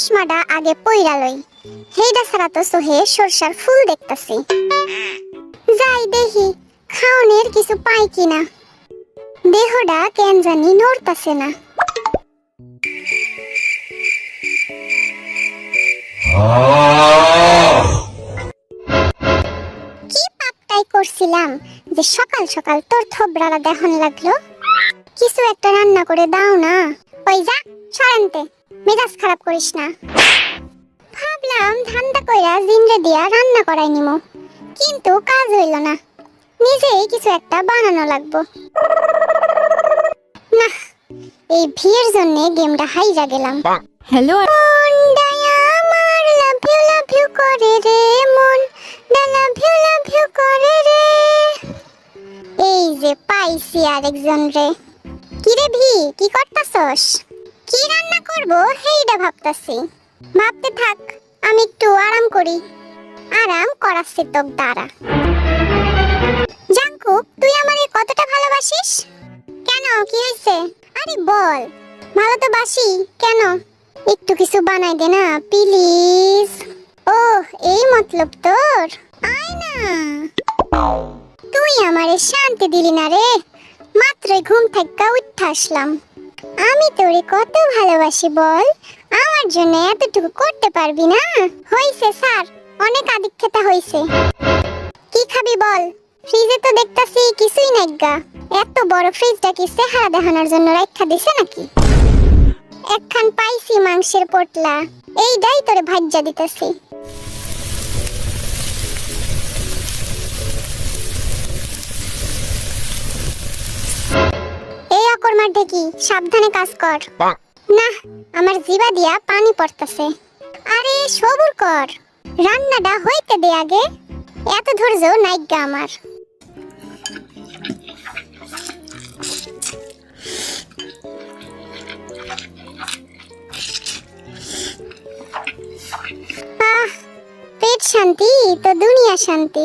চশমাটা আগে পইরা লই, হেইডা ছাড়া তো সোহে সরষার ফুল দেখতাছি। যাই দেখি খাওনের কিছু পাই কিনা। দেহটা কেন জানি নড়তাছে না। কি পাপটাই করছিলাম যে সকাল সকাল তোর থবড়াটা দেখন লাগলো। কিছু একটা রান্না করে দাও না। ওই যা সরান্তে, মেজাজ খারাপ করিস না। ভাবলাম ধান্দা কইরা জিনরে দিয়া রান্না করাই নিমু, কিন্তু কাজ হইল না। নিজেই কিছু একটা বানানো লাগবো। না, এই ভিড়ের জন্য গেমটা হাইরা গেলাম। হ্যালো মনডায়া আমার লাভ ইউ করে রে, মন লাভ ইউ করে রে। এই যে পাইছি আরেকজন রে। কি রে ভি, কি করতাছস? কি রান্না করব হেইডা ভাবতাছি। ভাবতে থাক, আমি একটু আরাম করি। আরাম করাচ্ছি তোর দ্বারা। জাঙ্কুক, তুই আমারে কতটা ভালোবাসিস? কেন, কি হয়েছে? আরে বল। ভালো তো বাসি, কেন? একটু কিছু বানাই দে না প্লিজ। ওহ, এই মতলব তোর? আয় না। তুই আমারে শান্তি দিলি না রে। মাত্রই ঘুম থেকে উঠে আসলাম। আমি তোরে কত ভালোবাসি বল। আমার জন্য এতটুকু করতে পারবি না? হইছে স্যার, অনেক আদিক্ষেতা হইছে। কি খাবি বল? ফ্রিজে তো দেখতাছি কিছুই নাই গা। এত বড় ফ্রিজটা কি চেহারা দেখানোর জন্য রাখা দিছে নাকি? একখান পাইছি মাংসের পোটলা, এইটাই তোরে ভাজ্জা দিতেছি। এই অকর্মার ঢেকি, সাবধানে কাজ কর। না, আমার জিবা দিয়া পানি পড়তাছে। আরে সবুর কর, রান্নাটা হইতে দে আগে। এত ধৈর্য নাই গা আমার। পেট শান্তি তো দুনিয়া শান্তি।